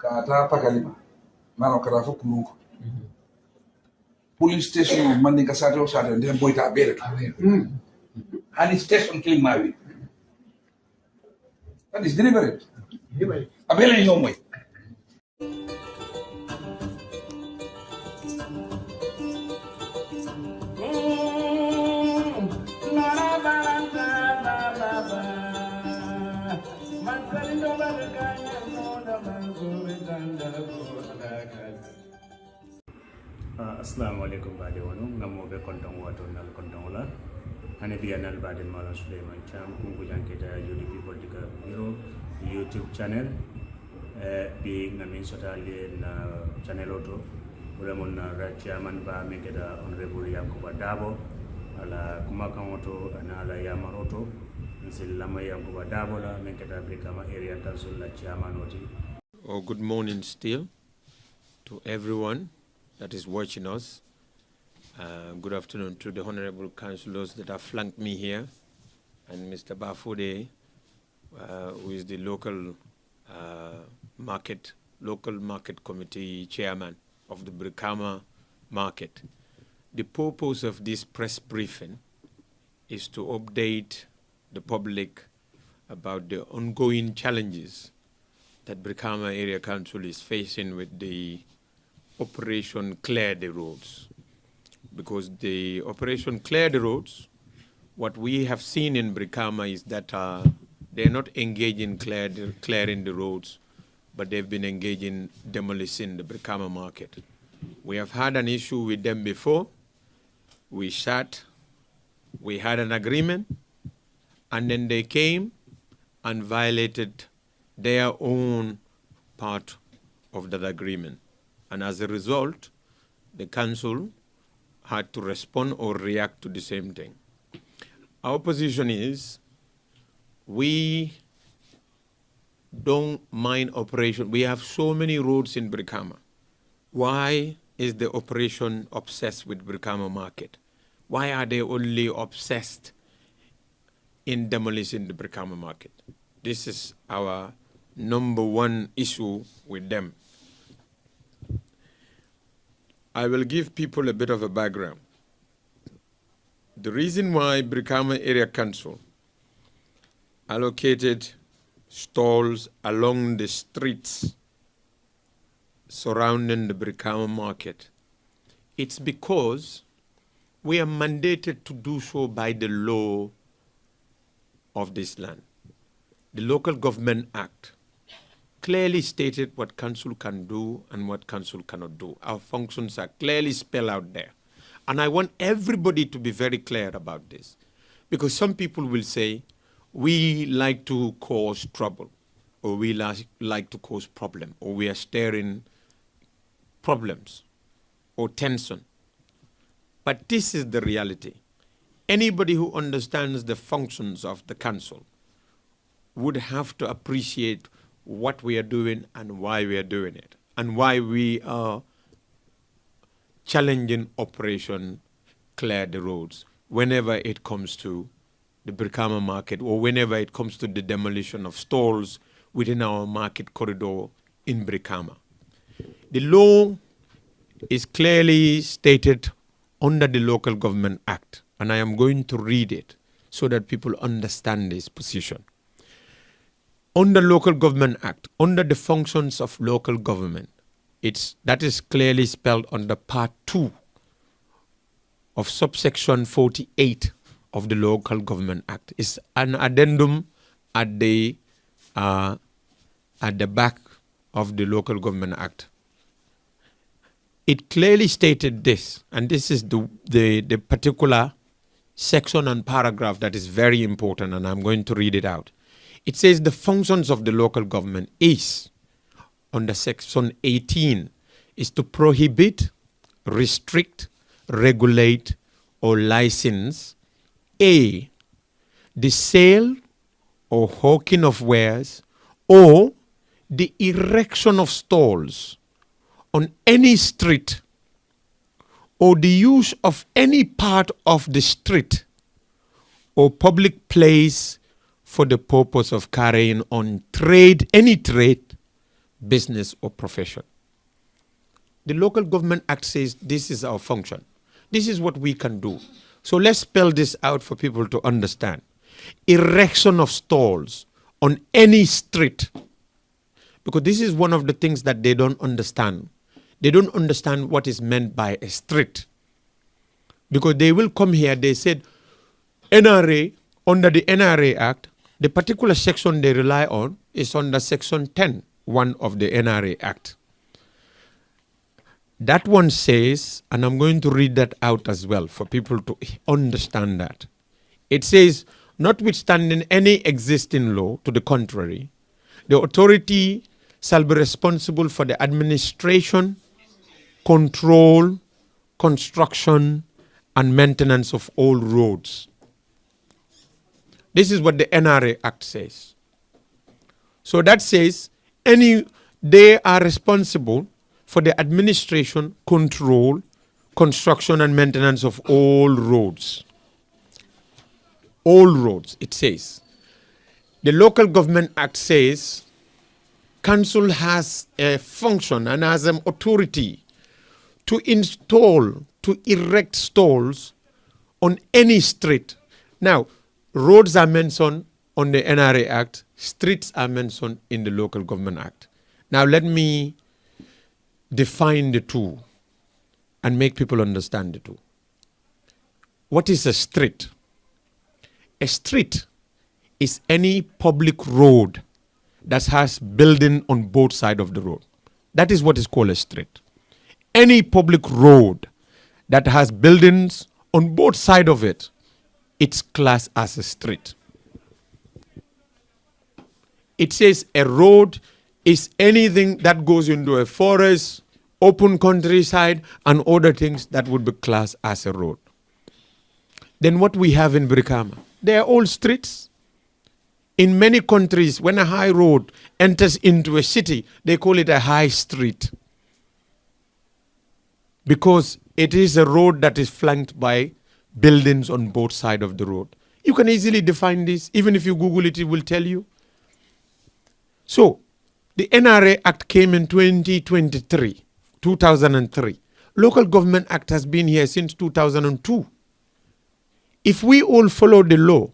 Kata pakalima. Mano kara fo kulunko. Police station Mandinka sate o sate ndem boyta abere. Hani station kili mawi. That is deliberate. Abele no moy. Assalamu alaikum bade wonu ngamobe kontong wato nal kontong la hane biya nal bade mala Suleiman Cham Kunkujang Keitaya UDP political bureau YouTube channel bi ngamin sotali na channel auto wala mon na chairman ba me keda honorable Yanks Darboe ala kuma kan auto na ala yamaroto nsil lama Yanks Darboe la me keda Brikama area council la chairman oti. Oh, good morning still to everyone that is watching us. Good afternoon to the honorable councillors that have flanked me here, and Mr. Bafude, who is the local market committee chairman of the Brikama Market. The purpose of this press briefing is to update the public about the ongoing challenges that Brikama Area Council is facing with the Operation Clear the Roads. Because the Operation Clear the Roads, what we have seen in Brikama is that they're not engaged in clearing the roads, but they've been engaged in demolishing the Brikama Market. We have had an issue with them before. We sat, we had an agreement, and then they came and violated their own part of that agreement. And as a result, the council had to respond or react to the same thing. Our position is we don't mind operation. We have so many roads in Brikama. Why is the operation obsessed with Brikama Market? Why are they only obsessed in demolishing the Brikama Market? This is our number one issue with them. I will give people a bit of a background. The reason why Brikama Area Council allocated stalls along the streets surrounding the Brikama Market, it's because we are mandated to do so by the law of this land. The Local Government Act clearly stated what council can do and what council cannot do. Our functions are clearly spelled out there. And I want everybody to be very clear about this. Because some people will say, we like to cause trouble, or we like to cause problem, or we are stirring problems, or tension. But this is the reality. Anybody who understands the functions of the council would have to appreciate what we are doing and why we are doing it, and why we are challenging Operation Clear the Roads whenever it comes to the Brikama Market or whenever it comes to the demolition of stalls within our market corridor in Brikama. The law is clearly stated under the Local Government Act, and I am going to read it so that people understand this position. Under Local Government Act, under the functions of local government, that is clearly spelled under Part 2 of subsection 48 of the Local Government Act. It's an addendum at the back of the Local Government Act. It clearly stated this, and this is the particular section and paragraph that is very important, and I'm going to read it out. It says the functions of the local government is, under section 18, is to prohibit, restrict, regulate, or license A, the sale or hawking of wares or the erection of stalls on any street or the use of any part of the street or public place for the purpose of carrying on trade, any trade, business, or profession. The Local Government Act says this is our function. This is what we can do. So let's spell this out for people to understand. Erection of stalls on any street, because this is one of the things that they don't understand. They don't understand what is meant by a street. Because they will come here, they said, NRA, under the NRA Act, the particular section they rely on is under Section 10(1) of the NRA Act. That one says, and I'm going to read that out as well for people to understand that. It says, notwithstanding any existing law to the contrary, the authority shall be responsible for the administration, control, construction, and maintenance of all roads. This is what the NRA Act says. So that says they are responsible for the administration, control, construction, and maintenance of all roads. All roads, it says. The Local Government Act says council has a function and has an authority to install, to erect stalls on any street. Now, roads are mentioned on the NRA Act, streets are mentioned in the Local Government Act. Now, let me define the two and make people understand the two. What is a street? A street is any public road that has building on both sides of the road. That is what is called a street. Any public road that has buildings on both sides of it, it's classed as a street. It says a road is anything that goes into a forest, open countryside, and other things that would be classed as a road. Then what we have in Brikama, they are all streets. In many countries, when a high road enters into a city, they call it a high street, because it is a road that is flanked by buildings on both sides of the road. You can easily define this. Even if you Google it, it will tell you. So, the NRA Act came in 2003. Local Government Act has been here since 2002. If we all follow the law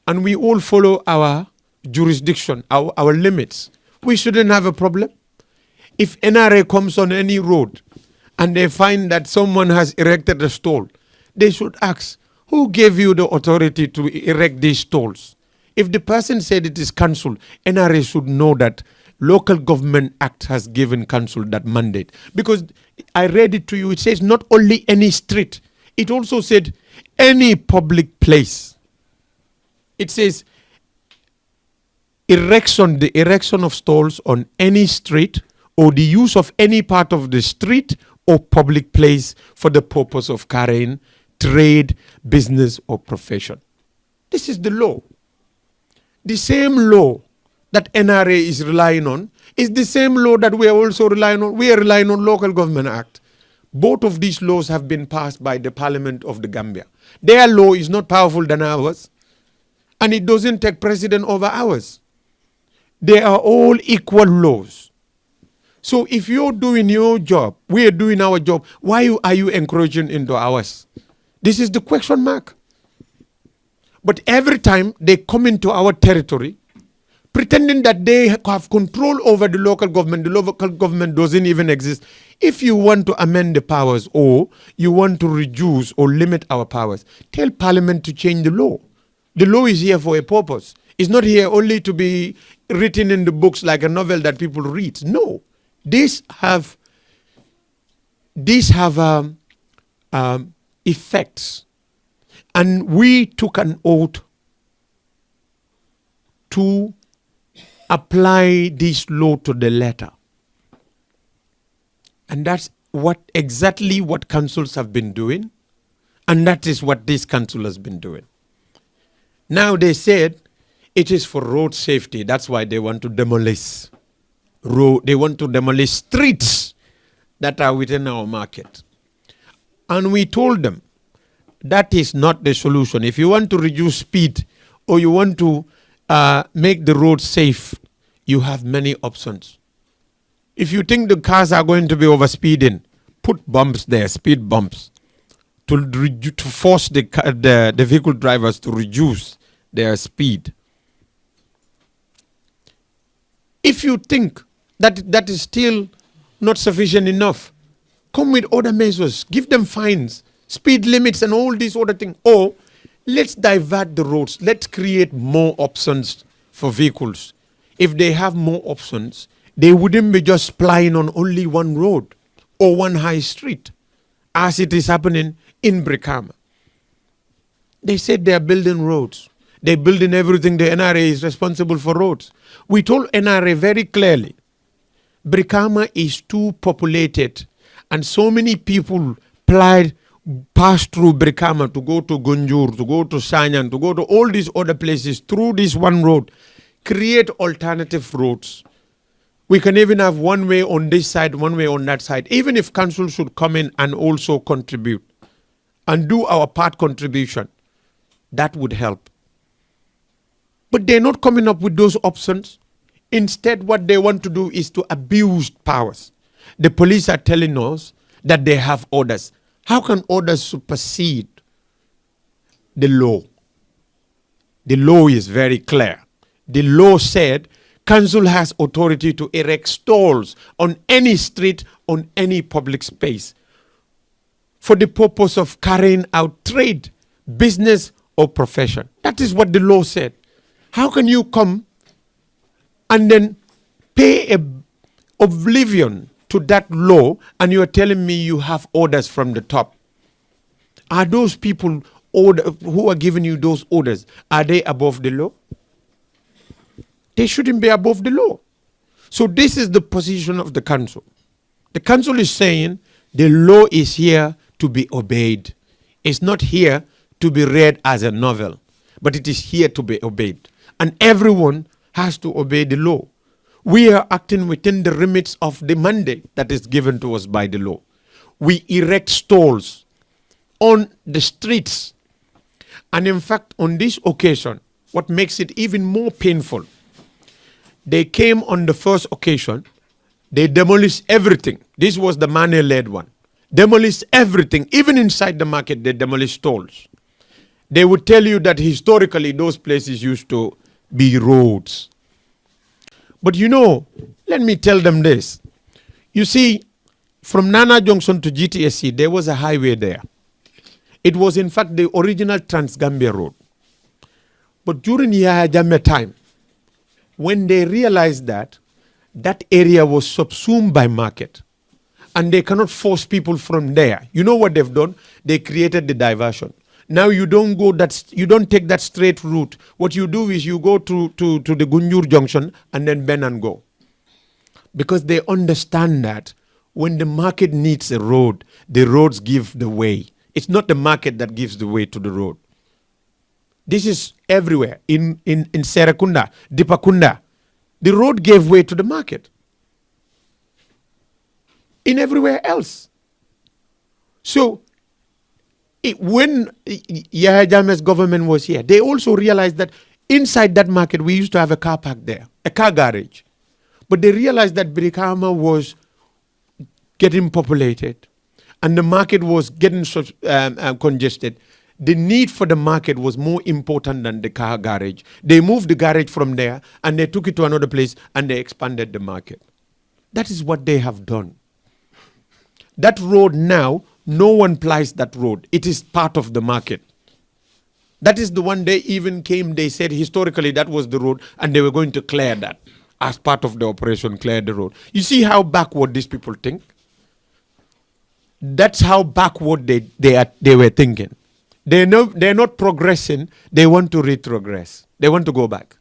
and we all follow our jurisdiction, our limits, we shouldn't have a problem. If NRA comes on any road and they find that someone has erected a stall, they should ask, who gave you the authority to erect these stalls? If the person said it is council, NRA should know that Local Government Act has given council that mandate. Because I read it to you, it says not only any street, it also said any public place. It says the erection of stalls on any street or the use of any part of the street or public place for the purpose of carrying trade, business, or profession. This is the law. The same law that NRA is relying on is the same law that we are also relying on. We are relying on Local Government Act. Both of these laws have been passed by the Parliament of the Gambia. Their law is not powerful than ours, and it doesn't take precedence over ours. They are all equal laws. So if you're doing your job, we are doing our job, why are you encouraging into ours? This is the question mark. But every time they come into our territory, pretending that they have control over the local government doesn't even exist. If you want to amend the powers or you want to reduce or limit our powers, tell Parliament to change the law. The law is here for a purpose. It's not here only to be written in the books like a novel that people read. No, these have effects. And we took an oath to apply this law to the letter. And that's exactly what councils have been doing. And that is what this council has been doing. Now they said it is for road safety. That's why they want to demolish they want to demolish streets that are within our market. And we told them that is not the solution. If you want to reduce speed or you want to make the road safe, you have many options. If you think the cars are going to be overspeeding, put bumps there, speed bumps, to force the vehicle drivers to reduce their speed. If you think that that is still not sufficient enough, come with other measures, give them fines, speed limits and all these other things. Or let's divert the roads, let's create more options for vehicles. If they have more options, they wouldn't be just plying on only one road or one high street, as it is happening in Brikama. They said they are building roads. They're building everything. The NRA is responsible for roads. We told NRA very clearly, Brikama is too populated and so many people pass through Brikama to go to Gunjur, to go to Sanyan, to go to all these other places through this one road. Create alternative roads. We can even have one way on this side, one way on that side. Even if council should come in and also contribute and do our part contribution, that would help. But they're not coming up with those options. Instead, what they want to do is to abuse powers. The police are telling us that they have orders. How can orders supersede the law? The law is very clear. The law said council has authority to erect stalls on any street, on any public space for the purpose of carrying out trade, business, or profession. That is what the law said. How can you come and then pay oblivion to that law and you are telling me you have orders from the top? Are those people who are giving you those orders, are they above the law? They shouldn't be above the law. So this is the position of the council. The council is saying the law is here to be obeyed. It's not here to be read as a novel, but it is here to be obeyed. And everyone has to obey the law. We are acting within the limits of the mandate that is given to us by the law. We erect stalls on the streets. And in fact, on this occasion, what makes it even more painful, they came on the first occasion, they demolished everything. This was the money-led one. Demolished everything, even inside the market, they demolished stalls. They would tell you that historically those places used to be roads. But you know, let me tell them this. You see, from Nana Junction to GTSC, there was a highway there. It was in fact the original Trans-Gambia road. But during Yahya Jammeh time, when they realized that that area was subsumed by market and they cannot force people from there, you know what they've done? They created the diversion. Now you don't take that straight route. What you do is you go to the Gunjur junction and then bend and go. Because they understand that when the market needs a road, the roads give the way. It's not the market that gives the way to the road. This is everywhere. In Serakunda, Dipakunda, the road gave way to the market. In everywhere else. So, when Yahya Jammeh's government was here, they also realized that inside that market, we used to have a car park there, a car garage. But they realized that Brikama was getting populated and the market was getting congested. The need for the market was more important than the car garage. They moved the garage from there and they took it to another place and they expanded the market. That is what they have done. That road now, no one plies that road. It is part of the market. That is the one they even came, they said historically that was the road and they were going to clear that as part of the operation, clear the road. You see how backward these people think? That's how backward they were thinking. They're not progressing, they want to retrogress. They want to go back.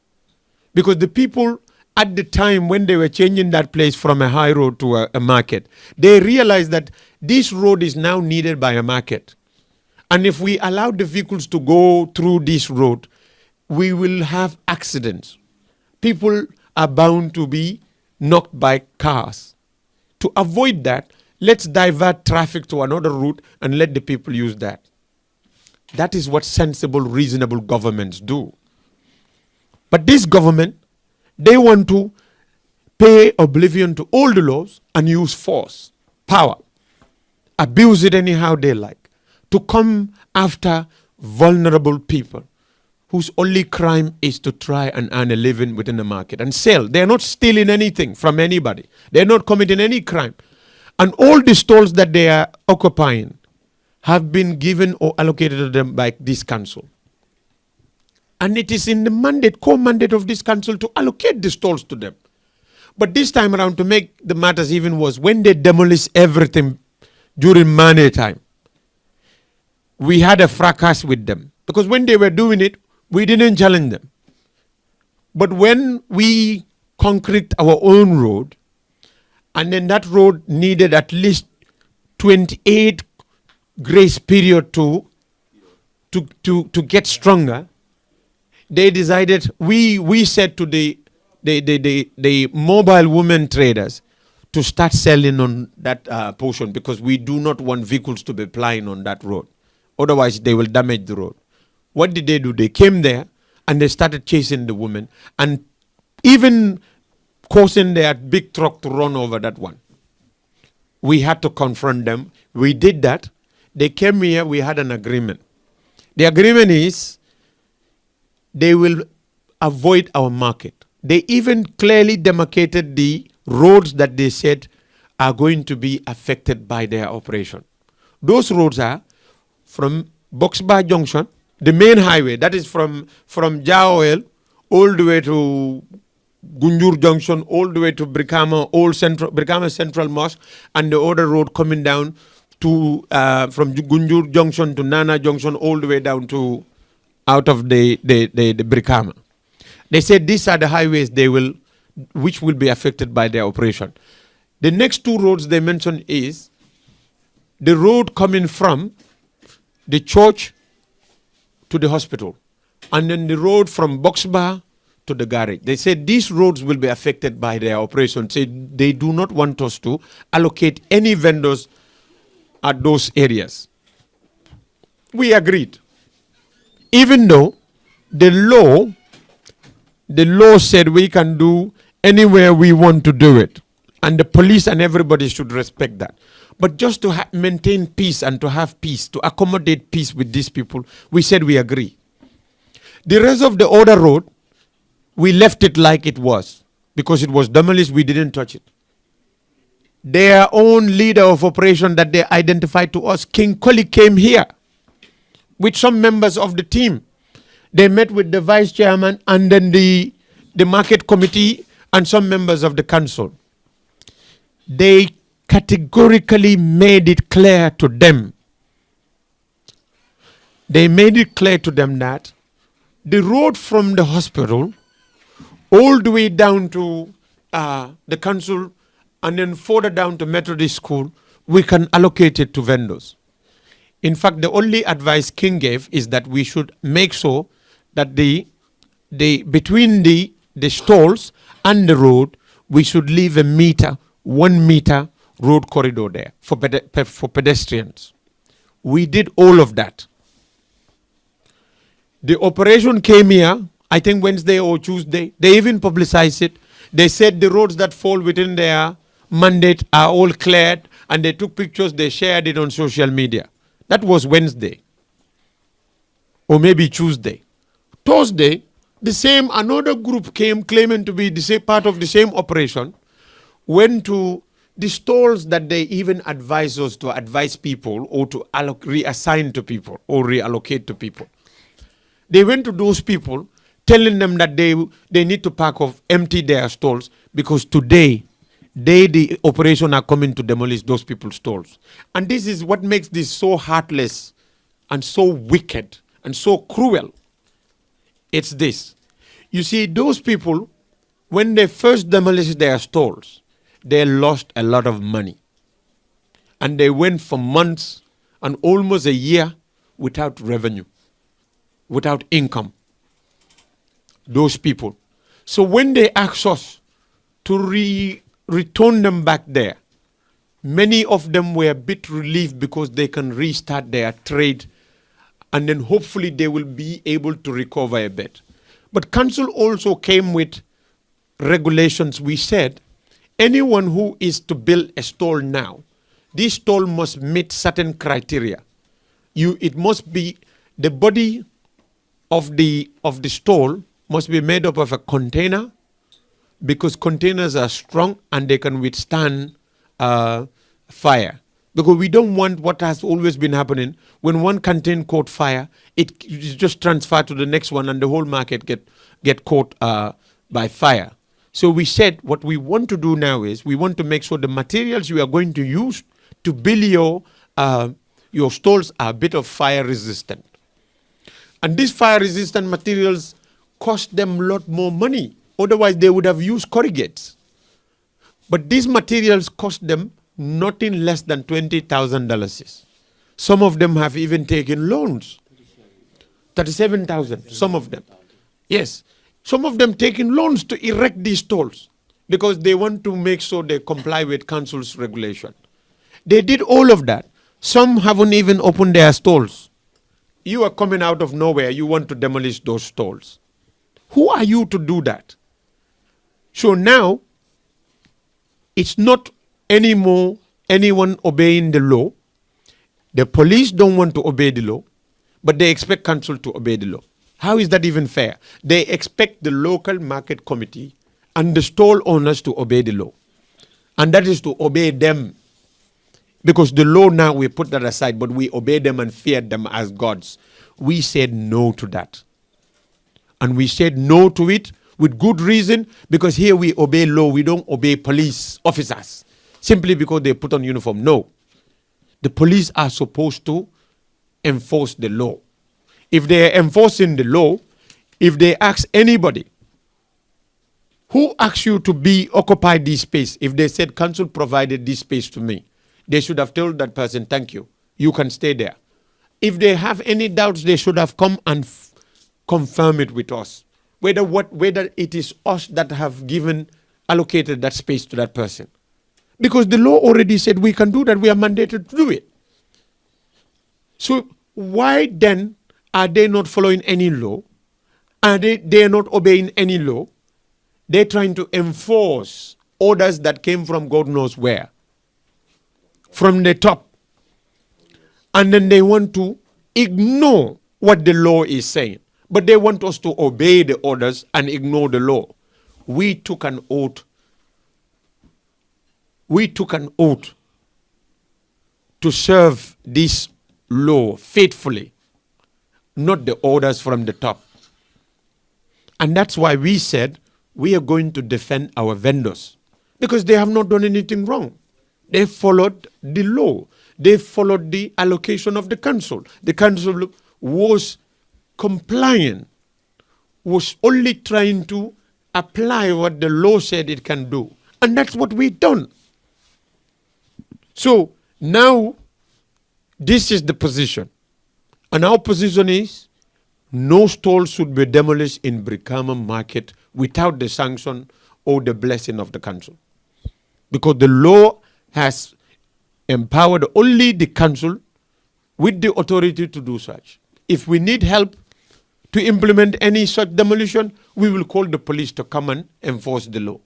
Because the people at the time when they were changing that place from a high road to a market, they realized that this road is now needed by a market. And if we allow the vehicles to go through this road, we will have accidents. People are bound to be knocked by cars. To avoid that, let's divert traffic to another route and let the people use that. That is what sensible, reasonable governments do. But this government, they want to pay oblivion to all the laws and use force, power, abuse it anyhow they like, to come after vulnerable people whose only crime is to try and earn a living within the market and sell. They are not stealing anything from anybody. They are not committing any crime. And all the stalls that they are occupying have been given or allocated to them by this council. And it is in the mandate, core mandate of this council to allocate the stalls to them. But this time around, to make the matters even worse, when they demolished everything during Monday time, we had a fracas with them. Because when they were doing it, we didn't challenge them. But when we concrete our own road, and then that road needed at least 28 grace period to get stronger, they decided, we said to the mobile women traders to start selling on that portion, because we do not want vehicles to be plying on that road. Otherwise, they will damage the road. What did they do? They came there and they started chasing the women and even causing their big truck to run over that one. We had to confront them. We did that. They came here. We had an agreement. The agreement is they will avoid our market. They even clearly demarcated the roads that they said are going to be affected by their operation. Those roads are from Boxbar Junction, the main highway, that is from Jaoel all the way to Gunjur Junction, all the way to Brikama Central Mosque, and the other road coming down to from Gunjur Junction to Nana Junction, all the way down to out of the Brikama. They said these are the highways which will be affected by their operation. The next two roads they mentioned is the road coming from the church to the hospital, and then the road from Boxbar to the garage. They said these roads will be affected by their operation. They do not want us to allocate any vendors at those areas. We agreed. Even though the law said we can do anywhere we want to do it, and the police and everybody should respect that. But just to maintain peace and to have peace, to accommodate peace with these people, we said we agree. The rest of the other road, we left it like it was. Because it was demolished, we didn't touch it. Their own leader of operation that they identified to us, King Koli, came here with some members of the team. They met with the vice chairman and then the market committee and some members of the council. They categorically made it clear to them. They made it clear to them that the road from the hospital all the way down to the council and then further down to Methodist School, we can allocate it to vendors. In fact, the only advice King gave is that we should make sure that between the stalls and the road, we should leave 1 meter road corridor there for pedestrians. We did all of that. The operation came here, I think Wednesday or Tuesday. They even publicized it. They said the roads that fall within their mandate are all cleared, and they took pictures, they shared it on social media. That was Wednesday. Or maybe Tuesday. Thursday, another group came claiming to be part of the same operation, went to the stalls that they even advise us to advise people or to reassign to people or reallocate to people. They went to those people telling them that they need to empty their stalls because today the operation are coming to demolish those people's stalls. And this is what makes this so heartless and so wicked and so cruel. It's this. You see, those people, when they first demolished their stalls, they lost a lot of money. And they went for months and almost a year without revenue, without income. Those people. So when they asked us to return them back there, many of them were a bit relieved because they can restart their trade and then hopefully they will be able to recover a bit. But council also came with regulations, we said anyone who is to build a stall now, this stall must meet certain criteria. It must be the body of the stall must be made up of a container, because containers are strong and they can withstand fire. Because we don't want what has always been happening. When one container caught fire, it just transferred to the next one and the whole market get caught by fire. So we said what we want to do now is we want to make sure the materials you are going to use to build your stalls are a bit of fire resistant. And these fire resistant materials cost them a lot more money. Otherwise, they would have used corrugates. But these materials cost them nothing less than $20,000. Some of them have even taken loans. 37,000, some of them. Yes, some of them taking loans to erect these stalls because they want to make sure they comply with council's regulation. They did all of that. Some haven't even opened their stalls. You are coming out of nowhere, you want to demolish those stalls. Who are you to do that? So now, it's not anymore anyone obeying the law. The police don't want to obey the law, but they expect council to obey the law. How is that even fair? They expect the local market committee and the stall owners to obey the law. And that is to obey them. Because the law now, we put that aside, but we obey them and fear them as gods. We said no to that. And we said no to it with good reason, because here we obey law. We don't obey police officers simply because they put on uniform. No. The police are supposed to enforce the law. If they are enforcing the law, if they ask anybody, who asked you to occupy this space? If they said council provided this space to me, they should have told that person, thank you, you can stay there. If they have any doubts, they should have come and confirm it with us. Whether it is us that have allocated that space to that person. Because the law already said we can do that, we are mandated to do it. So why then are they not following any law? Are they are not obeying any law? They're trying to enforce orders that came from God knows where. From the top. And then they want to ignore what the law is saying. But they want us to obey the orders and ignore the law. We took an oath. We took an oath to serve this law faithfully, not the orders from the top. And that's why we said we are going to defend our vendors, because they have not done anything wrong. They followed the law. They followed the allocation of the council. The council was compliant, was only trying to apply what the law said it can do. And that's what we've done. So now, this is the position. And our position is, no stall should be demolished in Brikama Market without the sanction or the blessing of the council. Because the law has empowered only the council with the authority to do such. If we need help to implement any such demolition, we will call the police to come and enforce the law.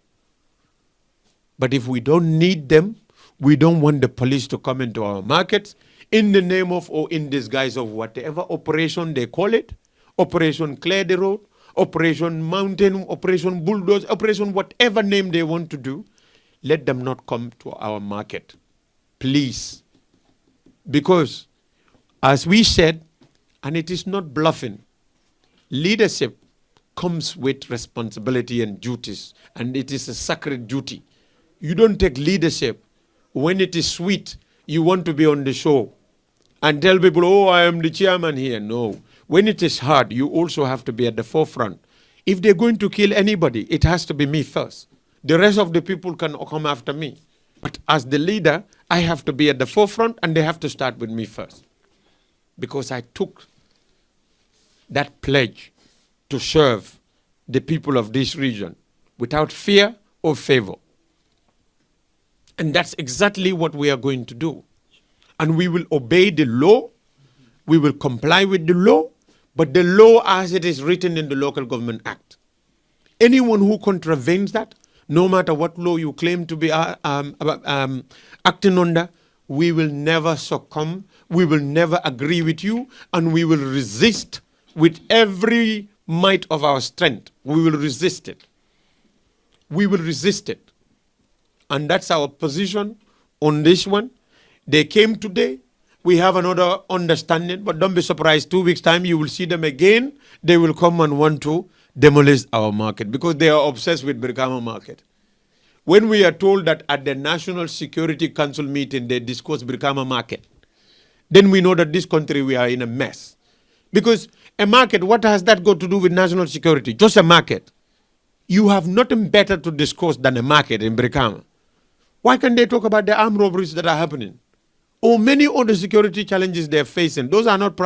But if we don't need them, we don't want the police to come into our markets in the name of or in disguise of whatever operation they call it, Operation Clear the Road, Operation Mountain, Operation Bulldoze, Operation whatever name they want to do. Let them not come to our market, please. Because, as we said, and it is not bluffing, leadership comes with responsibility and duties, and it is a sacred duty. You don't take leadership when it is sweet, you want to be on the show and tell people, oh, I am the chairman here. No. When it is hard, you also have to be at the forefront. If they're going to kill anybody, it has to be me first. The rest of the people can come after me. But as the leader, I have to be at the forefront, and they have to start with me first. Because I took that pledge to serve the people of this region without fear or favor. And that's exactly what we are going to do. And we will obey the law. We will comply with the law. But the law as it is written in the Local Government Act. Anyone who contravenes that, no matter what law you claim to be acting under, we will never succumb, we will never agree with you, and we will resist with every might of our strength. We will resist it. We will resist it. And that's our position on this one. They came today. We have another understanding, but don't be surprised. 2 weeks' time, you will see them again. They will come and want to demolish our market because they are obsessed with Brikama Market. When we are told that at the National Security Council meeting, they discussed Brikama Market, then we know that this country, we are in a mess. Because a market, what has that got to do with national security? Just a market. You have nothing better to discuss than a market in Brikama. Why can't they talk about the armed robberies that are happening? Or many other security challenges they're facing. Those are not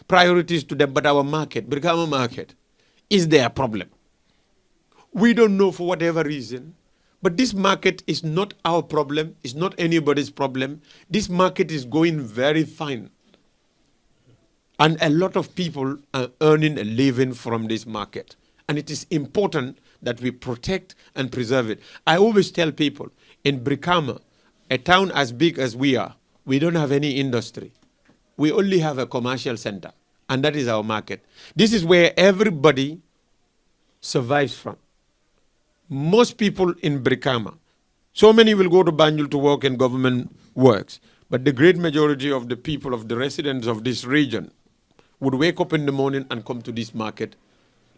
priorities to them, but our market, Brikama Market, is their problem. We don't know for whatever reason, but this market is not our problem. It's not anybody's problem. This market is going very fine. And a lot of people are earning a living from this market. And it is important that we protect and preserve it. I always tell people, in Brikama, a town as big as we are, we don't have any industry. We only have a commercial center, and that is our market. This is where everybody survives from. Most people in Brikama, so many will go to Banjul to work in government works, but the great majority of the people, of the residents of this region, would wake up in the morning and come to this market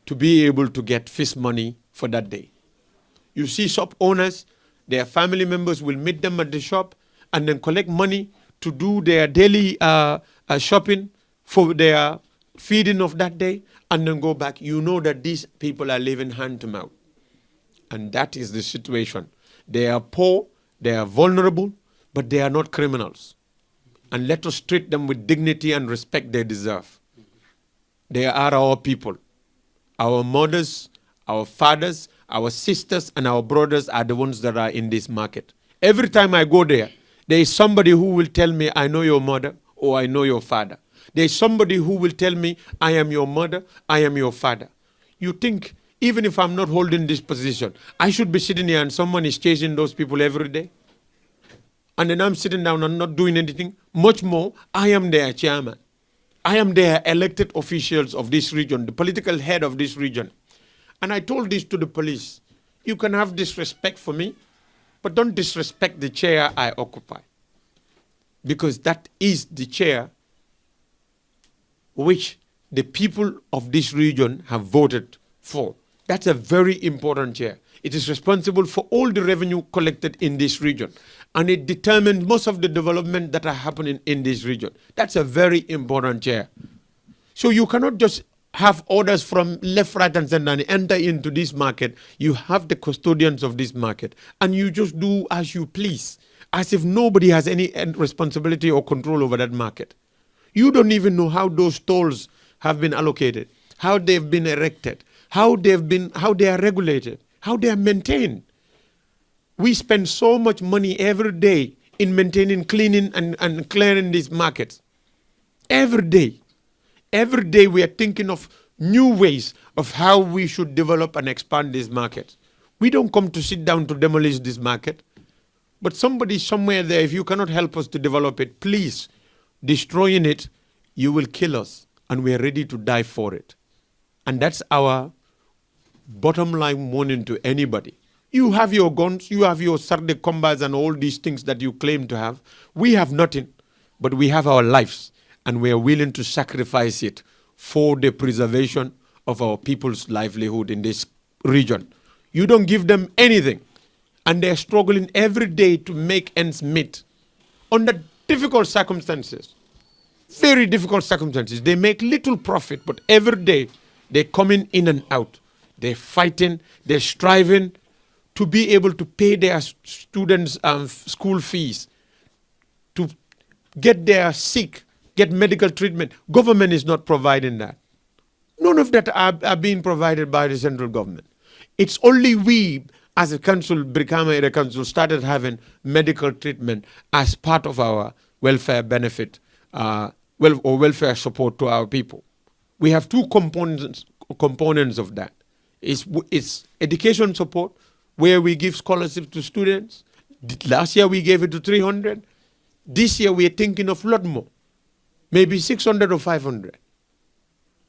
to be able to get fish money for that day. You see shop owners, their family members will meet them at the shop and then collect money to do their daily shopping for their feeding of that day and then go back. You know that these people are living hand to mouth. And that is the situation. They are poor, they are vulnerable, but they are not criminals. And let us treat them with dignity and respect they deserve. They are our people. Our mothers, our fathers, our sisters, and our brothers are the ones that are in this market. Every time I go there, there is somebody who will tell me, I know your mother, or I know your father. There is somebody who will tell me, I am your mother, I am your father. You think, even if I'm not holding this position, I should be sitting here and someone is chasing those people every day? And then I'm sitting down and not doing anything. Much more, I am their chairman. I am their elected officials of this region, the political head of this region. And I told this to the police. You can have disrespect for me, but don't disrespect the chair I occupy. Because that is the chair which the people of this region have voted for. That's a very important chair. It is responsible for all the revenue collected in this region. And it determines most of the development that are happening in this region. That's a very important chair. So you cannot just have orders from left, right, and center and enter into this market. You have the custodians of this market. And you just do as you please, as if nobody has any responsibility or control over that market. You don't even know how those tolls have been allocated, how they've been erected, how they are regulated, how they are maintained. We spend so much money every day in maintaining, cleaning, and clearing these markets. Every day. Every day we are thinking of new ways of how we should develop and expand these markets. We don't come to sit down to demolish this market. But somebody somewhere there, if you cannot help us to develop it, please, destroying it, you will kill us. And we are ready to die for it. And that's our bottom line warning to anybody. You have your guns, you have your Saturday combats and all these things that you claim to have. We have nothing, but we have our lives, and we are willing to sacrifice it for the preservation of our people's livelihood in this region. You don't give them anything, and they're struggling every day to make ends meet under difficult circumstances, very difficult circumstances. They make little profit, but every day they're coming in and out. They're fighting, they're striving to be able to pay their students' school fees, to get their sick, get medical treatment. Government is not providing that. None of that are being provided by the central government. It's only we, as a council, Brikama Area Council, started having medical treatment as part of our welfare benefit, or welfare support to our people. We have two components of that. It's education support, where we give scholarships to students. Last year we gave it to 300. This year we are thinking of a lot more, maybe 600 or 500.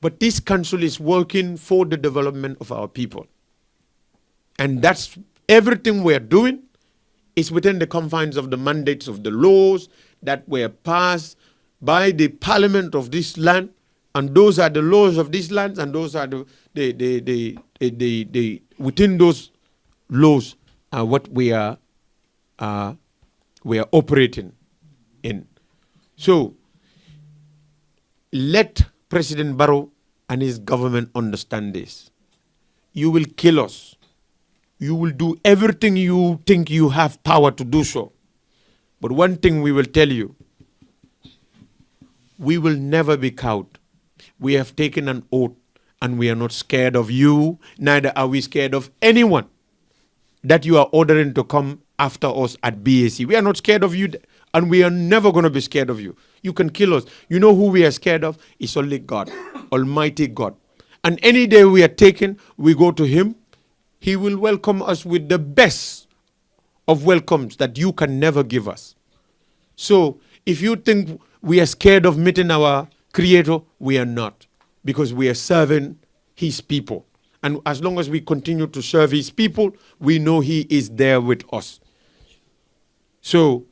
But this council is working for the development of our people. And that's everything we are doing is within the confines of the mandates of the laws that were passed by the parliament of this land. And those are the laws of this land, and those are within those laws are what we are operating in. So let President Barrow and his government understand this. You will kill us. You will do everything you think you have power to do so. But one thing we will tell you, we will never be cowed. We have taken an oath, and we are not scared of you, neither are we scared of anyone that you are ordering to come after us at BAC. We are not scared of you, and we are never going to be scared of you. You can kill us. You know who we are scared of? It's only God, Almighty God. And any day we are taken, we go to Him. He will welcome us with the best of welcomes that you can never give us. So if you think we are scared of meeting our Creator, we are not, because we are serving His people. And as long as we continue to serve His people, we know He is there with us. So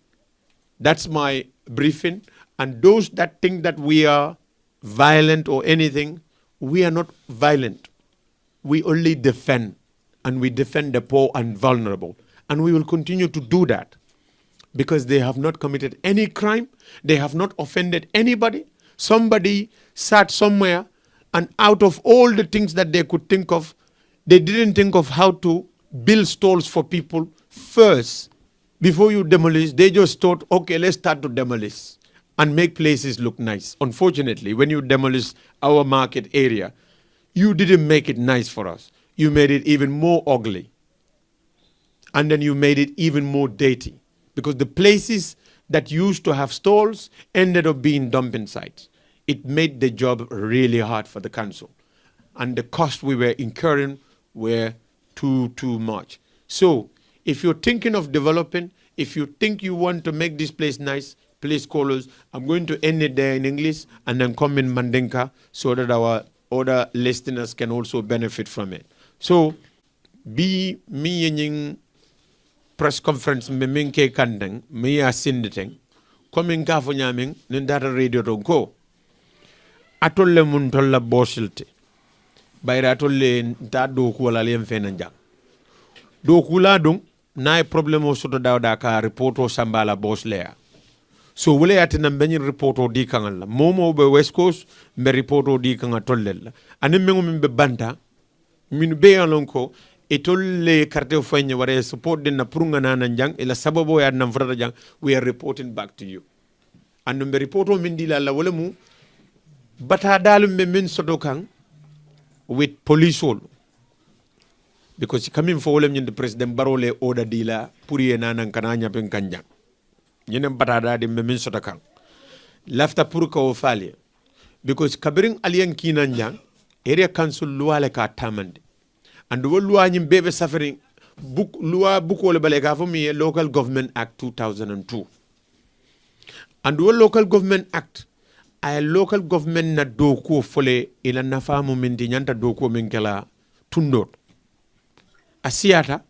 that's my briefing. And those that think that we are violent or anything, we are not violent. We only defend, and we defend the poor and vulnerable. And we will continue to do that because they have not committed any crime. They have not offended anybody. Somebody sat somewhere, and out of all the things that they could think of, they didn't think of how to build stalls for people first. Before you demolish, they just thought, okay, let's start to demolish and make places look nice. Unfortunately, when you demolish our market area, you didn't make it nice for us. You made it even more ugly. And then you made it even more dirty, because the places that used to have stalls ended up being dumping sites. It made the job really hard for the council. And the costs we were incurring were too much. So if you're thinking of developing, if you think you want to make this place nice, please call us. I'm going to end it there in English and then come in Mandinka so that our other listeners can also benefit from it. So, be me in press conference me minke kandeng me ya sinditeng coming ka fo nyaming nin data radio to go atolle mun tolla bosilte bayra atolle ta do ko wala lem fenen jang do kula dum nay problème o soto dawda ka report o sambala bos lea so wole atina benyi report o di kangal la momo be west coast be report o di kanga tollel anim mengum be banta min be alonko etolle carte fanya ware support den na prunga nana jang ila sababo ya nam frata jang, we are reporting back to you. And be report o min dila la wala mu bata dalum be min soto kan with police all, because coming for wala min the president barole order dila puri nana kananya pen kanja nyene bata da de min soto kan lafta pour ko fali, because kabiring alien kinan jang area council luwale ka tamande. And the law in baby suffering book law book all for me Local Government Act 2002. And the Local Government Act, a local government na doko fole ila nafamu minti nyanta doko minkela tundo. Asiata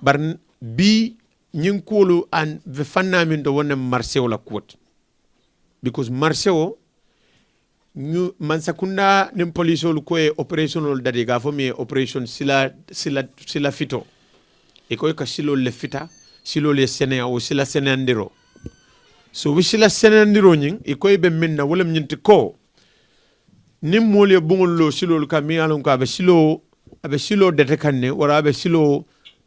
bar bi nyinkulu and the fundament one Marceo la quote. Because Marceo ñu man sakunda nim police ol ko operational dadi ga fo mi operation sila fito e ko ka silo le fita silo le sene o sila senandiro so wi sila senandiro nyin e ko be minna wala nyinti ko nim mole bungol lo silo ka mi alon ko abe silo dete kanne wala abe silo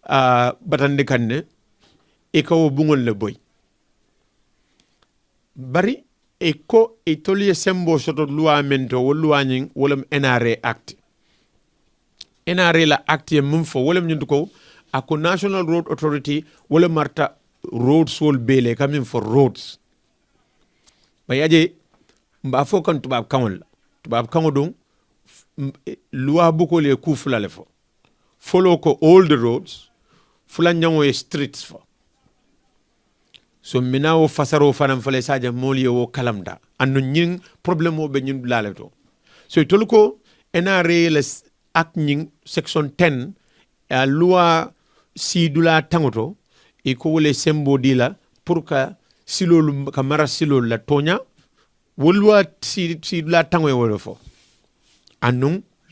batande kanne e ko bungol le boy bari eko itolie sembo soto loi mento wo loi nyin wolem NRA act la act ye mum fo wolem nyindu ko ako National Road Authority wolem marta roads wol bele kamin for roads bayaje mba fo kan tubab kanol dum loi bu ko le ku fulale fo follow ko all the roads fulanjango e streets fo so mina wo fasaro fanam fale saja moli wo kalamda anno nyin problème o be nyin dulale to so tolko NRA les ak nyin section 10 a loi si dula tangoto e ko wole sembo dila pour ka silolu ka mara silolu la tonya wolwa si dula tango e wolo fo anno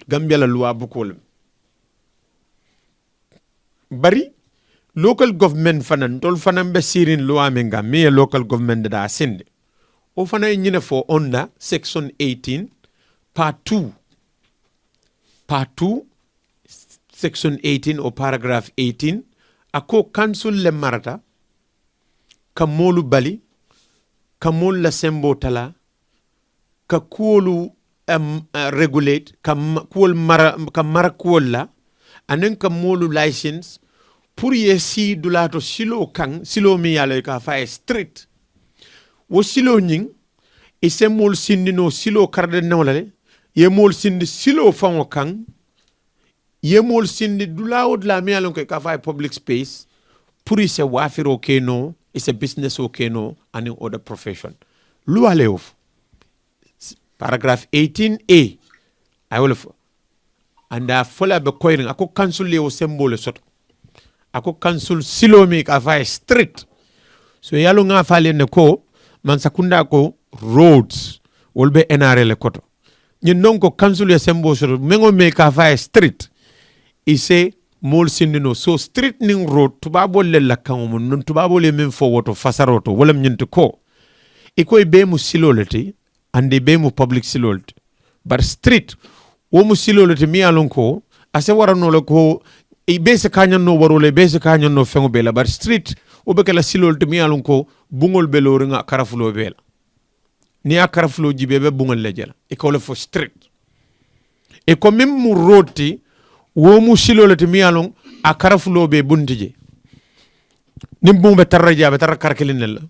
Gambia la loi bukol bari local government fanan tol fanan be sirin loi menga me local government da sinde o fana nyine fo onda section 18 part 2 section 18 or paragraph 18 ako council le marata kamolu bali kamol la sembo tala ka kuolu regulate kuol mara kuol la anen kamolu license pour yesi dulato silo kang silo mi yalo ka fa street wo silo nying e semol sindino silo karde nawlale ye mol sindi silo fango kang ye mol sindi dulawo la mi yalo ka fa public space pour ise wafiro keno is a business okay no and in other profession luale of paragraph 18A I will and follow be coining ako council le symbol sot ako council silomi ka fa street so yalo nga fale ne ko man sakunda ko roads wolbe NRL koto nyin non ko council le symbol sot mengo me ka fa street ise mol sindino so street ning road tubabo le lakkan mun non tubabo le min fo woto fasaroto wala nyint ko ikoy be mu silolati ande be mu public silolati bar street wo mu silolati mi alon ko ase warano le ko e be se kanyan no warole be se kanyan no fengo bela bar street o be kala silolati mi alon ko bungol belo ringa karafulo bela ni akarafulo jibe be bungol le jela e ko le fo street e ko mem mu roti wo mu silolati mi alon a karafulo be buntije nim bumbe tarra jabe tarra karkelin la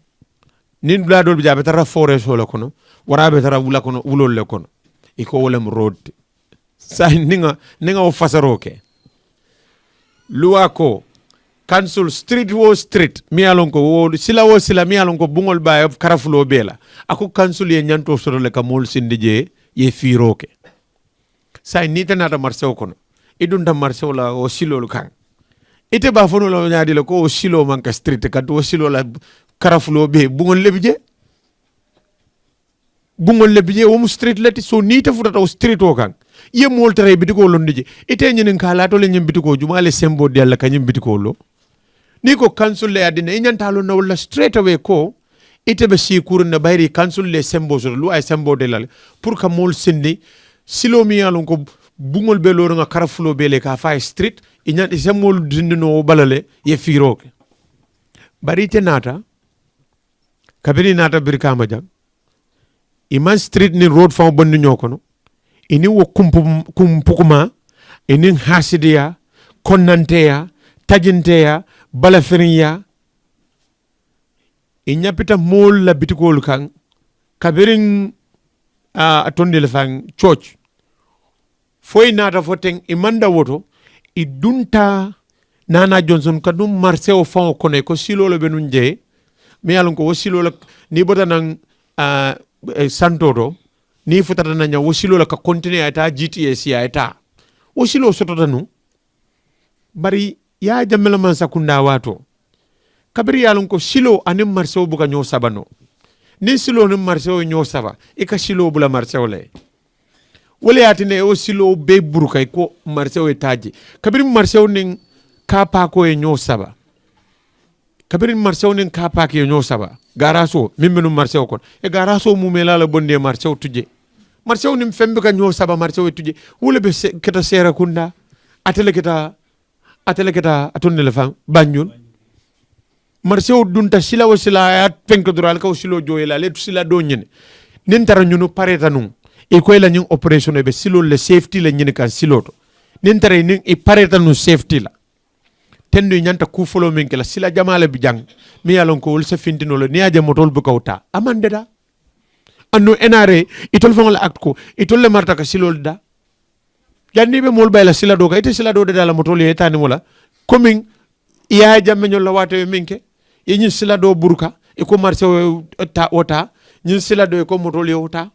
nin bladol bi jabe tarra forest wala kono warabe tarra wula kono wulol le kono iko wolem road sa ninga o fasaroke luwa ko council street wo street mi alon ko wo sila mi alon ko bungol ba karafulo bela ako council ye nyanto soro le kamol sindije ye firoke sa ni tanata marsew kono idun da marsew la o silol kan ite ba fono la nyaadi le ko o silo man ka street ka do silo la karafulo be bungol lebije wo mu street lati so ni ta futata o street o kan ye moltere bitiko londije ite nyin kala to le nyim bitiko jumale sembo de alla kanyim bitiko lo ni ko council le adina inyanta lo na wala straight away ko ite be si kurna bayri council le sembo so lu ay sembo de la pour ka mol sindi silo mi yalon ko bungol be lo nga karafulo be le ka fa street inyanta semmol dindino balale ye firoke bari te nata kabiri nata Brikama jang iman street ni road fa bondu ñokono ini wo kumpukuma ini hasidiya konnanteya tajinteya balafiriya inyapita mol la bitikol kan kabirin atonde le fan church foy nata foten imanda woto idunta Nana Johnson kadum Marcel fa kono ko silolo benun je mi yalon ko silolo ni bota nan santodo ni futata nanya wosilo la ka continue ata GTS ya ata wosilo sotota nu bari ya jamela man sakunda wato kabiri yalon ko silo anim marsew buka nyo sabano ni silo nim marsew nyo saba e ka silo bula marsew le wole atine o silo be buruka ko marsew etaji kabiri marsew nin kapa ko e nyo saba kabiri marsew nin kapa ke nyo saba garaso mimmenu marsew kon e garaso mumela la bonde marsew tuje marsew nim fembe ka nyo saba marsew tuje wole be keta sera kunda atele keta atonne le fam bagnul marsew dunta sila wasila ya penko dural ka silo joyela le sila do nyene nin tara nyunu pareta nun e ko la nyin operation be silo le safety le nyene kan siloto nin tara nin e pareta nun safety la tendu nyanta ku folo men kala sila jamala bi jang mi yalon ko wol sa findino lo ni aja motol bu kawta amande da anno NRA itol fon la act ko itol le marta ka silol da janni be mol bayla sila do ka ite sila do de dala moto le tani wala coming iya jamme nyol la wate minke e nyin sila do burka e ko marché ta ota nyin sila do e ko moto le ota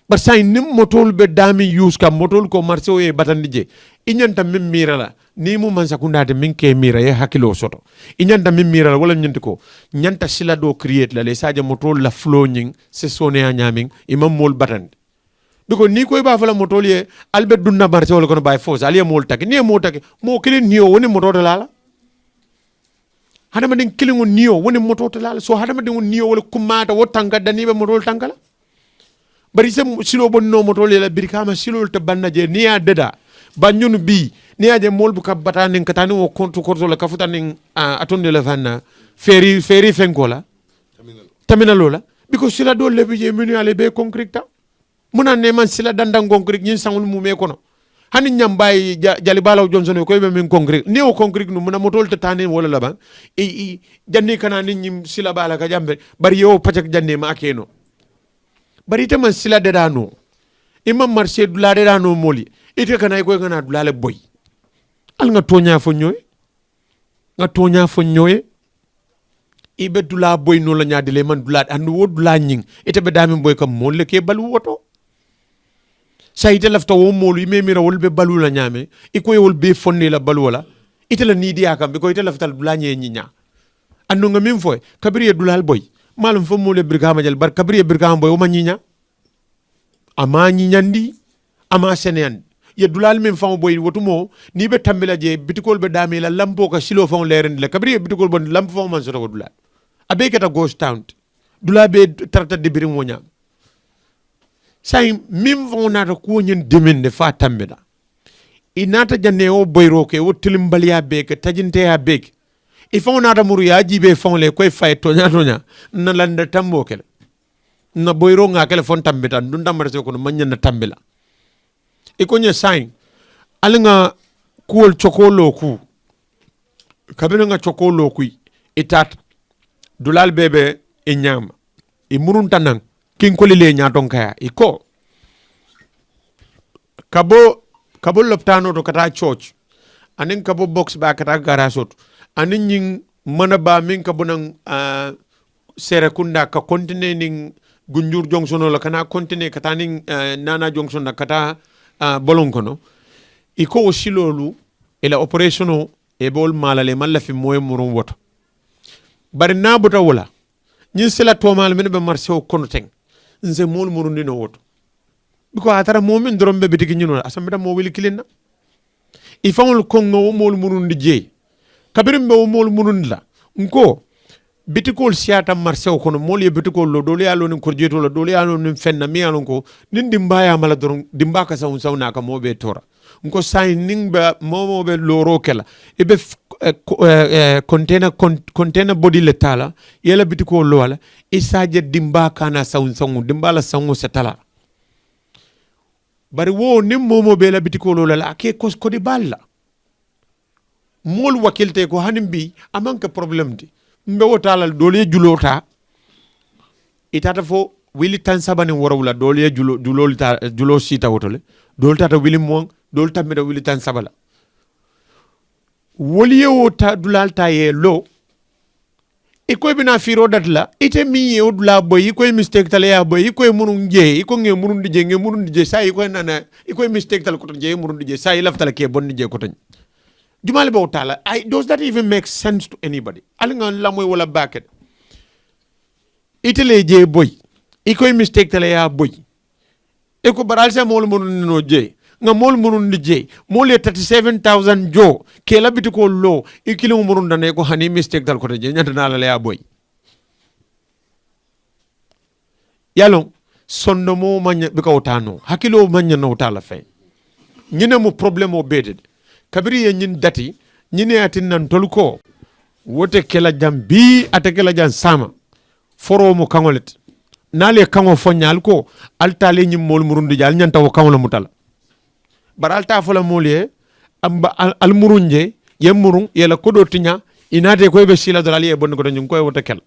bar say nim motol be dami use kam motol ko marché o e batandi je inyanta mim mira la ni mu man sakunda de minke mira e hakilo soto inyanta mim mira la wala nyanti ko nyanta sila do create la le saja motol la flowing se sone a nyaming imam mol batandi biko ni koy ba fala motol ye albert dunna marché wala kono bay fos aliya mol tak ni mo tak mo kilin niyo woni moto de la hadama den kilin niyo woni moto de la so hadama den niyo wala kumata wotanga dani be motol tankala bari se silo bonno motol ye la Brikama silo te banna je niya deda ba ñun bi niya je mol bu ka batane katani wo kontu korto la kafutani atonde la vanna feri fenkola tamina lola biko sila do lebi je minu ale be concrete muna ne man sila dandan concrete ñin sangul mu me kono hani ñam bay jali balaw johnson ko be min concrete ne o concrete nu muna motol te tane wala la ba e janni kana ni ñim sila bala ka jambe bari yo pacak janne ma akeno bari te man sila dedano imam marché dula dedano moli ite kana ko ngana dula le boy al nga tonya fo ñoy ibe dula boy no la ñaadile man dula andu wo dula ñing ite be dami boy kam mol le ke balu woto sayite lafta wo molu ime mira wol be balu la ñame iko wol be fonni la balu wala ite la ni dia kam ko ite laftal dula ñe ñiña andu nga mim foy kabiri dula boy malum fo mole Brikama jal bar kabiri Brikama boy o ma ñiña ama ñiñandi ama seneyandi ye dulal min fam boy wotumo ni be tambela je bitikol be dami la lampo ka silo fam leerende la kabiri bitikol bon lampo fam man soto ko dulal abe keta ghost town dula be tarata de birim wonya say mim fam nata ko nyen demende fa tambeda inata janne o boyro ke o tilimbaliya be ke tajinte ya be e fam nata muru ya jibe fam le koy fay tonya na landa tambo kel na boyro nga kel fon tambeta ndunda marse ko no manyen na tambela ikonye sign alinga kuol chokolo ku kabina nga chokolo ku itat dulal bebe inyama imurun tanang kinkoli le nyaton kaya iko kabo loptano to kata church anin kabo box ba kata garasot anin ning mana ba min kabo nang serekunda ka continue ning gunjur jongsono la kana continue kata ning nana jongson na kata bolon kono iko silolu ila operationo e bol malale malla fi moy murum woto bari nabuta wala nyin sila to mal men be marché o kono teng nze mol murundi no woto biko atara momin drombe bitigi nyino asambita mo wili kilinna ifamul kongo mol murundi je kabirim be mol murundi la nko bitikol siata marché o kono mol ye bitikol lo dole yalo ni korjeto lo dole yalo ni fenna mi yalo ko nin dimbaya mala doron dimbaka sawna ka mobe tora nko say ning ba mobe loro kala ibe container body le tala yela bitikol lo wala isaje dimbaka na sawu dimbala sawu setala bari wo nim momo be la bitikol lo la ke ko di balla mol wakilte ko hanim bi amanka problem di mbe wotalal dole julota itata fo wili tan sabani warawla dole julo sita wotole dole tata wili mon dole tambe wili tan sabala woli wota dulal taye lo ikoy bina firo datla ite mi yodula boy ikoy mistake tale ya boy ikoy munun je iko nge munun je say ikoy nana ikoy mistake tal ko je munun je say laftala ke bonni je ko tan jumale bo tala does that even make sense to anybody alinga lamoy wala baket itele je boy ikoy mistake tale ya boy eko baral sa mol munun no je nga mol munun je mol 37000 jo ke labiti ko lo ikilo munun dane ko hani mistake dal ko je nyanta na la ya boy yalon sonno mo manya be ko tano hakilo manya no tala fe nyine mo problem o beded kabiri ye nyin dati nyine atin nan tolko wote kela jam bi ate kela jam sama foro mo kangolet nale kango fonyal ko altale nyim mol murundi jal nyanta wo kangola mutala baralta fola molye amba al murunje ye murun yela kodo tinya inate ko be sila dalali e bongo nyum koy wote kel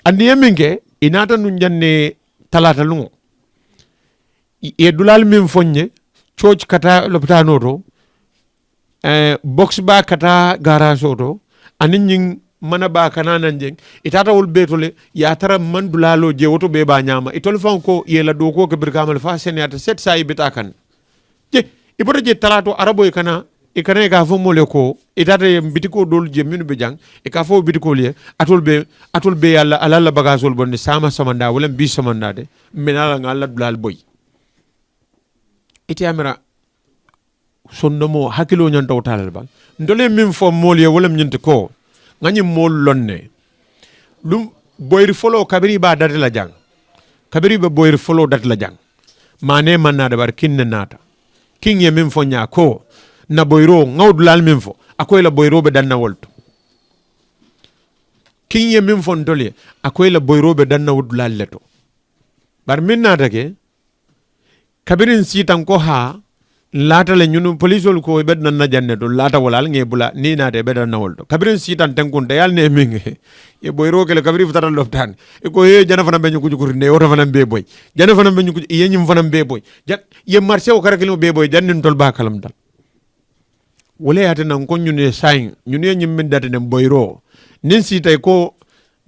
andi yeminge inata nun janne talata lungo e dulal min fonye church kata lopitano to box ba kata garage to anin nying mana ba kanana njeng itata wol betole ya tara mandulalo je woto be ba nyama itol fanko yela do ko ke Brikama fa senata set sai bitakan je iboto je talato arabo e kana ka fo mole ko itata bitiko dol je minu be jang e ka fo bitiko le atol be yalla alalla bagasol bonde sama samanda wala bi samanda de menala ngalla dulal boy iti amira sondomo hakilo nyanta utalal ba ndole min fo mole wala nyinte ko ngani mol lonne lum boyri folo kabiri ba date la jang kabiri ba boyri folo date la jang mane manna da bar kinne nata king ye min fo nya ko na boyro ngawdulal min fo akoy la boyro be danna wolto king ye min fo ndole akoy la boyro be danna wudulal leto bar min nata ke kabirin sitan ko ha lata le ñunu police ko be nan na janne do lata walal nge bula ni na de be dan nawoldo kabirin sitan tenkun de yal ne minge e boy roke le kabiri futata loftan e ko ye jana fana be ñu ko jukuri ne woto fana be boy jana fana be ñu ko ye ñim fana be boy ye marché o karakelo be boy jannin tol ba kalam dal wala yata nan ko ñune sain ñune ñim min date dem boy ro nin sitay ko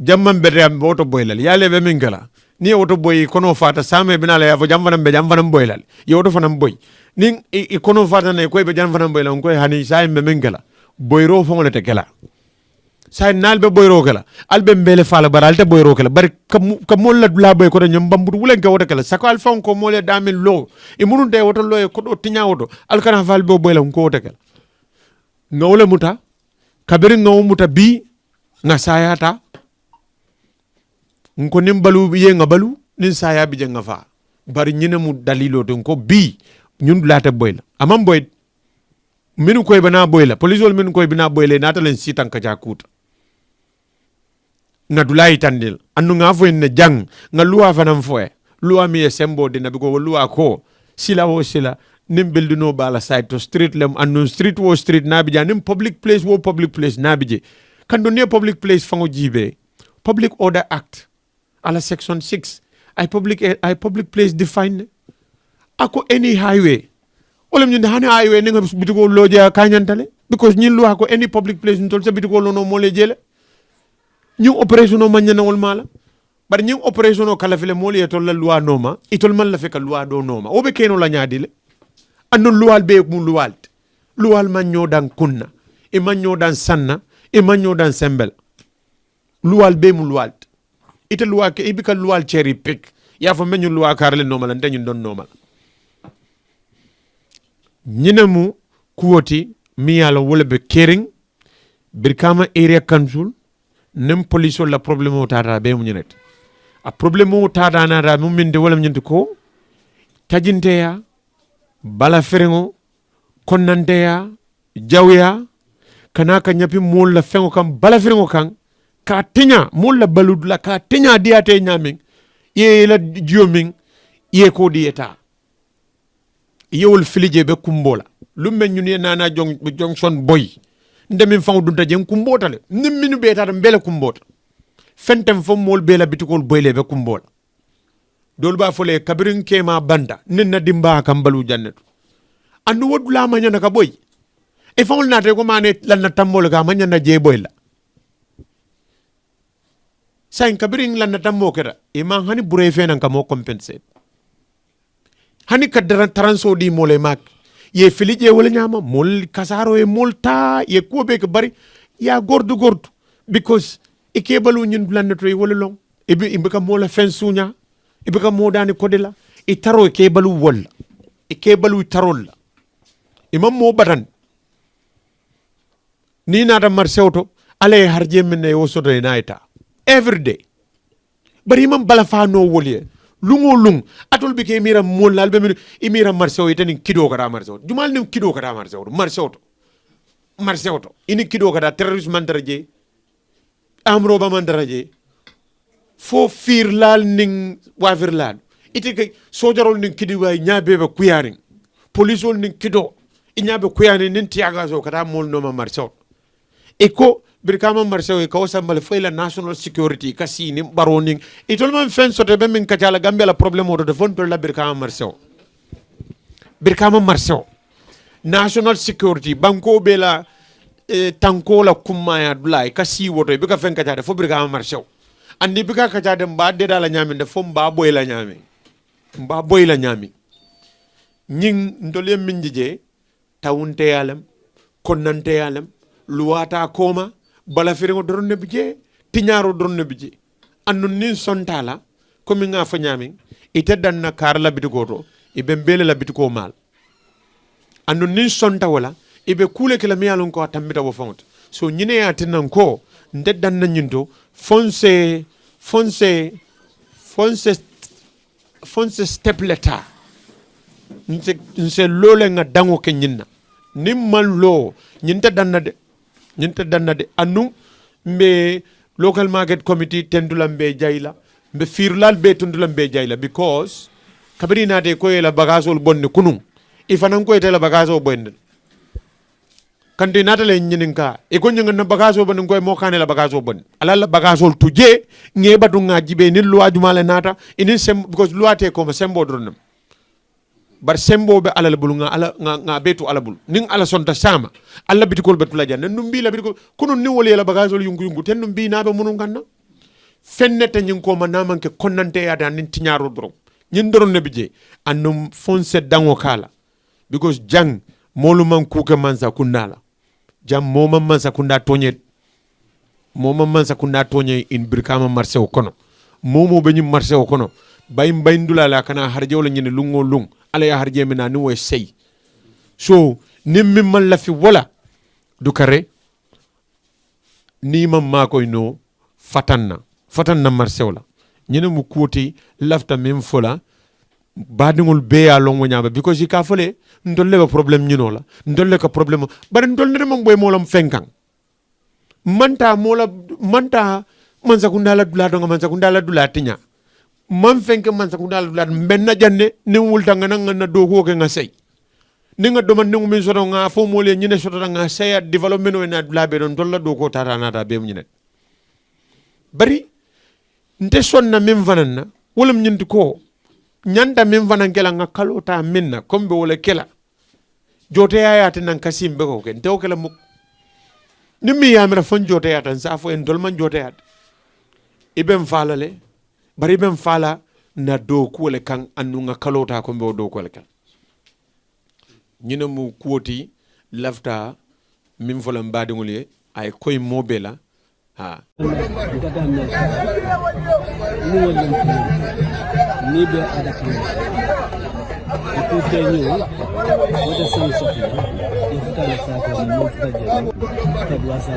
jamman be am woto boylal yale be min gala ni woto boy kono fata same binala ya fo jam fana boylal ye woto fana boy ning ikono fata ne koy be jan fana boyla koy hani say be mengela boyro fo ngolete kala say nalbe boyro kala albe mbele fala baralte boyro kala bari kam molla la boy ko nyam bambudu wulen ka woto kala sako alfon ko mole damin lo e munun de woto lo ko do tinya woto alkana fal be boyla ko woto kala ngawle muta kabiri ngaw muta bi nga sayata nko nimbalu ye ngabalu nin saya bi jenga fa bari nyina mu dalilo don ko bi ñun laata boy la amam boy minu koy bana boy la police wol minu koy bina boy le nata len sitan ka jakuta nga dulay tandil andu nga fo ne jang nga luwa fanam foe luwa mi sembo de nabi ko luwa ko sila wo sila nim belduno bala side to street lem andu street wo street nabi ja nim public place wo public place nabi je kan do ne public place fango jibe public order act ala section 6 I public place defined ako any highway wala ñu hani highway ne nga bitiko loja kanyantale because ñin lu ako any public place ntol sa bitiko lono mo le jele ñu operation o manyana wol mala bar ñu operation o kala fele mo le tol la loi noma itol man la feka loi do noma o be keno la nyaadile andon luwal be mu luwal man ñoo dan kunna e man ñoo dan sanna e man ñoo dan sembel luwal be mu luwal ite luwa ke ibika luwal cherry pick ya fa meñu luwa karle noma la ndeñu don noma ñinemu kuwoti mi yala wala be caring Brikama area council nem police la problème o tata be mu ñinet a problème o tata na da mu minde wala ñinti ko tajinteya bala ferengo konnanteya jawya kana ka ñapi mol la fengo kam bala ferengo kan ka tinya mol la balud la ka tinya diate ñamin ye la jiomin ye ko dieta yewol filije be kumbola lumme ñun nana jonction boy ndemin faw dunta jen kumbotale nimminu be tata mbele kumbota fentem fo mol be la bitikol boyle be kumbola dol ba fole kabirin kema banda ninna dimba kam balu jannatu andu wodula ma nyana ka boy e fawol na te ko mane lan na tambol ga ma nyana je boy la sain kabirin lan na tammo kera e ma hani bure fe nan ka mo compensate hani kadara transo di mole mak ye filije wala nyama mol kasaro e molta ye ko be ko bari ya gordu because e kebalu ñun planetary wala long e be ka mola fen sunya e be ka modani kodela e taro kebalu wala e kebalu tarol imam mo batan ni nata marsewto ale harje men e wosoto e naita every day bari imam bala fa no wolye lungo lung atol bi ke mira mol lal be mi imira marsew itani kido kata marsew jumal ni kido kata marsew to ini kido kata terrorisme mandaraje amro ba mandaraje fo fir lal ning wafir lal ite ke sojarol ning kidi way nyaabe be kuyaring police ol ning kido inyabe kuyani nin tiaga so kata mol no ma marsew e ko Brikama Marsew ko sambal fayla national security kasi ni baroning itol man fen sote be min kacala Gambia la problème o de fon to la Brikama Marsew Brikama Market national security banko bela tanko la kumaya dulai kasi woto bika fen kata fo Brikama Market andi bika kata de mba de dala nyami de fo mba boy la nyami ñing ndole minjije tawunte yalam konnante yalam luwata koma bala firingo doronne bije tiñaro doronne bije annun nin sontala komi nga fa ñami ite danna kar la bitigoto ibe mbele la bitiko mal annun nin sonta wala ibe kule kala mi yalon ko tambita wo font so ñine ya tinan ko nde danna ñinto fonse step letter nse lole nga dango ke ñinna nimman lo ñinta danna de anu mbe local market committee tendula mbe jayla mbe firlal be tendula mbe jayla because kabiri nate ko la bagasol bonne kunun ifanan ko la bagaso bonne kanti nata le ñininka e ko ñinga na bagaso bonne ko mo kane la bagaso bonne ala la bagasol tuje ngebatu nga jibe ni loi jumale nata ini sem because loi te ko sembo dronam bar sembo be ala bulu nga betu ala bulu ning ala sonta sama alla bitikol betula janna num bi la bitikol kono ni woli la bagazol yungu ten num bi na be munun ganna fennete nyin ko manama ke konnante ya dan nin tinyaro dro nyin doron ne bije annum fonse dango kala because jang molu man kuke mansa kundala jam moma mansa kunda tonye in Brikama Market kono momo be nyi Market kono bay ndula la kana harje wala nyine lungo lung ala ya harje mina ni way sey so nimmi man la fi wala du kare ni mam makoy no fatanna Market wala ñene mu kuti lafta mem fola badingul be ya long wonyaba because yi ka fole ndolle ba problème ñino la ndolle ka problème bari ndolle mom boy molam fenkan manta mansa kundala dula tinya man fenke mansa kundala dula benna janne ni wulta nga na do ko ke nga sey ni nga do man ni ngumi soto nga fo mo le ñine soto nga sey development we na dula be don dolla do ko tata nata be mu ñine bari nte sonna min fananna wolum ñinti ko ñanta min fanan kela nga kalota minna kombe wala kela jote yaati nan kasim be ko ken tew kala muk ni mi yamira fon jote yaatan sa fo en dolman jote yaat ibem falale bari ibem fala na do kuole kan annu nga kalota kombe do kuole kan ñina mu kuoti lafta min folam badi ngule ay koy mobela ha ni be adaka ko tenyo wada sansa ya futa la sa ko mo futa je ta duasa